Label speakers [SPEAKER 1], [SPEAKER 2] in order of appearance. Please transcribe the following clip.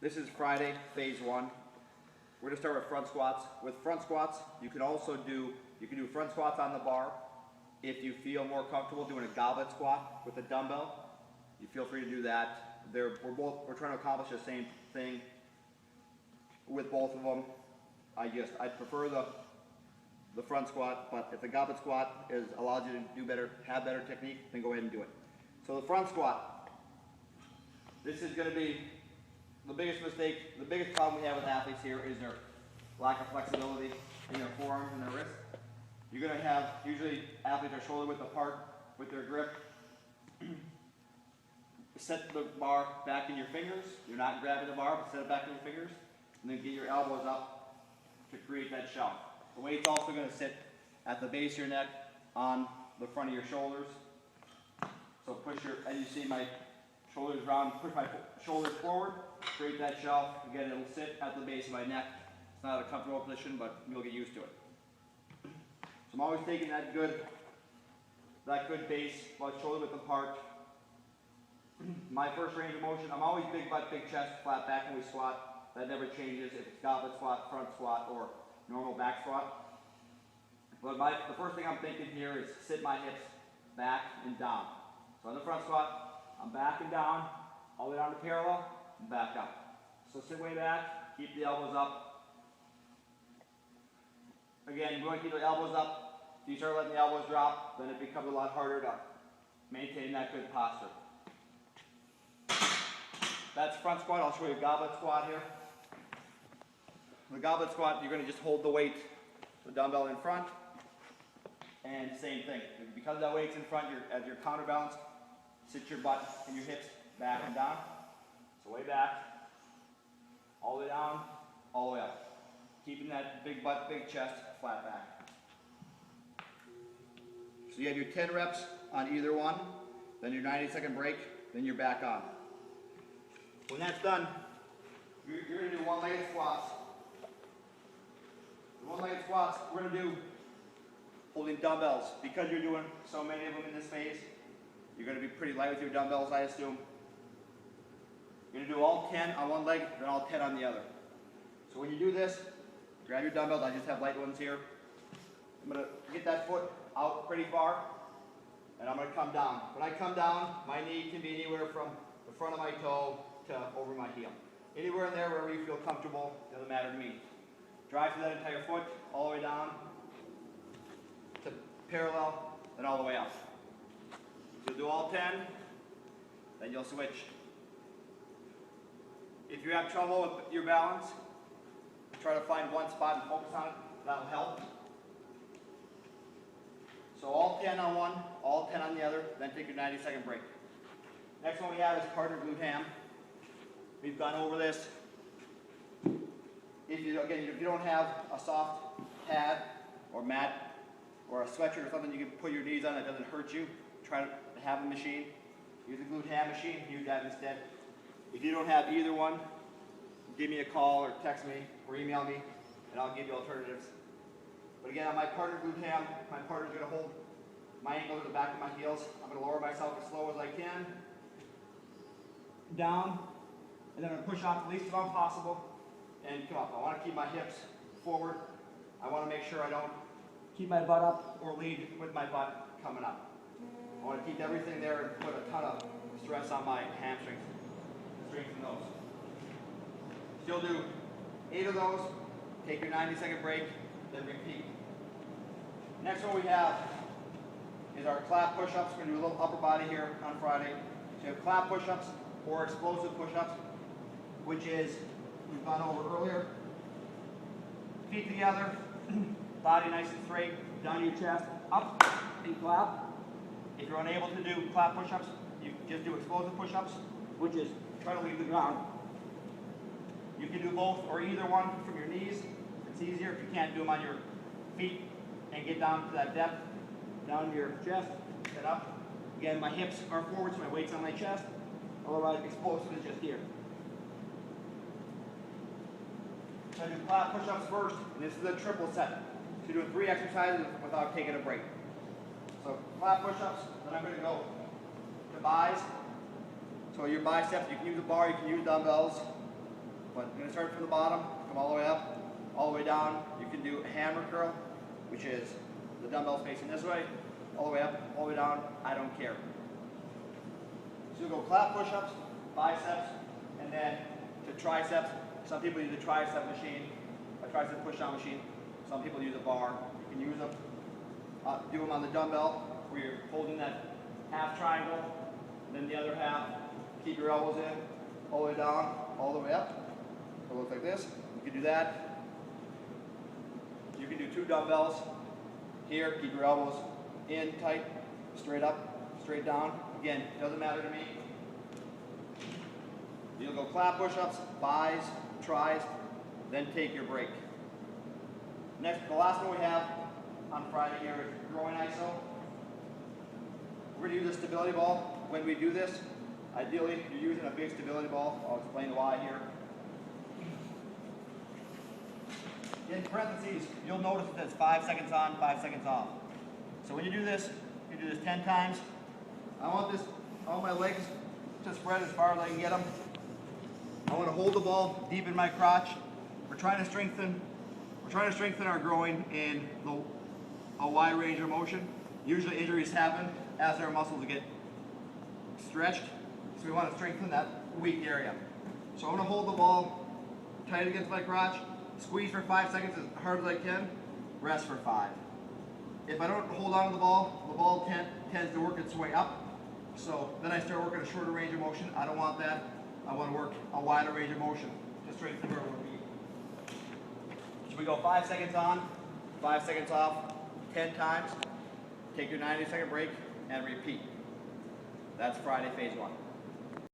[SPEAKER 1] This is Friday, phase one. We're gonna start with front squats. With front squats, you can do front squats on the bar. If you feel more comfortable doing a goblet squat with a dumbbell, you feel free to do that. We're trying to accomplish the same thing with both of them. I prefer the front squat, but if the goblet squat allows you to do better, have better technique, then go ahead and do it. So the front squat, this is going to be the biggest mistake, the biggest problem we have with athletes here is their lack of flexibility in their forearms and their wrists. You're going to have, usually athletes are shoulder width apart with their grip. Set the bar back in your fingers. You're not grabbing the bar, but set it back in your fingers. And then get your elbows up to create that shelf. The weight's also going to sit at the base of your neck on the front of your shoulders. So and you see my shoulders round, push my shoulders forward, create that shelf. Again, it'll sit at the base of my neck. It's not a comfortable position, but you'll get used to it. So I'm always taking that good base, about shoulder width apart. My first range of motion, I'm always big butt, big chest, flat back when we squat. That never changes if it's goblet squat, front squat, or normal back squat. But the first thing I'm thinking here is sit my hips back and down. So on the front squat, I'm back and down, all the way down to parallel, and back up. So sit way back, keep the elbows up. Again, you want to keep the elbows up. If you start letting the elbows drop, then it becomes a lot harder to maintain that good posture. That's front squat. I'll show you a goblet squat here. The goblet squat, you're going to just hold the weight, the dumbbell in front, and same thing. Because that weight's in front, as your counterbalance, sit your butt and your hips back and down. So way back, all the way down, all the way up. Keeping that big butt, big chest, flat back. So you have your 10 reps on either one, then your 90-second break, then you're back on. When that's done, you're going to do one-legged squats. The one-legged squats, we're going to do holding dumbbells. Because you're doing so many of them in this phase, you're going to be pretty light with your dumbbells, I assume. You're going to do all 10 on one leg, then all 10 on the other. So when you do this, grab your dumbbells. I just have light ones here. I'm going to get that foot out pretty far, and I'm going to come down. When I come down, my knee can be anywhere from the front of my toe to over my heel. Anywhere in there, wherever you feel comfortable, doesn't matter to me. Drive through that entire foot, all the way down to parallel, then all the way up. So do all 10, then you'll switch. If you have trouble with your balance, try to find one spot and focus on it. That'll help. So all 10 on one, all 10 on the other, then take your 90-second break. Next one we have is partner glute ham. We've gone over this. If you don't have a soft pad or mat or a sweatshirt or something you can put your knees on that doesn't hurt you, try to have a machine. Use a glute ham machine, use that instead. If you don't have either one, give me a call or text me or email me and I'll give you alternatives. But again, on my partner glute ham, my partner's going to hold my ankles at the back of my heels. I'm going to lower myself as slow as I can. Down. And then I'm going to push off the least amount possible and come up. I want to keep my hips forward. I want to make sure I don't keep my butt up or lead with my butt coming up. I want to keep everything there and put a ton of stress on my hamstrings. Strengthen those. Still do 8 of those. Take your 90-second break, then repeat. Next one we have is our clap push-ups. We're going to do a little upper body here on Friday. So you have clap push-ups or explosive push-ups, which is, we've gone over earlier. Feet together, body nice and straight, down your chest, up, and clap. If you're unable to do clap push-ups, you just do explosive push-ups, which is try to leave the ground. You can do both or either one from your knees. It's easier if you can't do them on your feet and get down to that depth, down to your chest, and up. Again, my hips are forward, so my weight's on my chest. Otherwise, explosive is just here. So I do clap push-ups first, and this is a triple set. So you're doing 3 exercises without taking a break. So clap push-ups, then I'm going to go to buys. So your biceps, you can use a bar, you can use dumbbells. But I'm going to start from the bottom, come all the way up, all the way down. You can do a hammer curl, which is the dumbbells facing this way, all the way up, all the way down. I don't care. So you'll go clap push-ups, biceps, and then to triceps. Some people use a tricep machine, a tricep push-down machine. Some people use a bar. You can use them, do them on the dumbbell where you're holding that half triangle, and then the other half. Keep your elbows in, all the way down, all the way up. It'll look like this. You can do that. You can do 2 dumbbells. Here, keep your elbows in tight, straight up, straight down. Again, doesn't matter to me. You'll go clap push-ups, bis, tris, then take your break. Next, the last one we have on Friday here is groin iso. We're going to use a stability ball. When we do this, ideally, you're using a big stability ball. I'll explain why here. In parentheses, you'll notice that it's 5 seconds on, 5 seconds off. So when you do this 10 times. I want my legs to spread as far as I can get them. I want to hold the ball deep in my crotch. We're trying to strengthen our groin in a wide range of motion. Usually injuries happen as our muscles get stretched. So we want to strengthen that weak area. So I'm going to hold the ball tight against my crotch, squeeze for 5 seconds as hard as I can, rest for 5. If I don't hold on to the ball tends to work its way up. So then I start working a shorter range of motion. I don't want that. I want to work a wider range of motion to strengthen where we'll be. So we go 5 seconds on, 5 seconds off, 10 times. Take your 90-second break and repeat. That's Friday phase 1.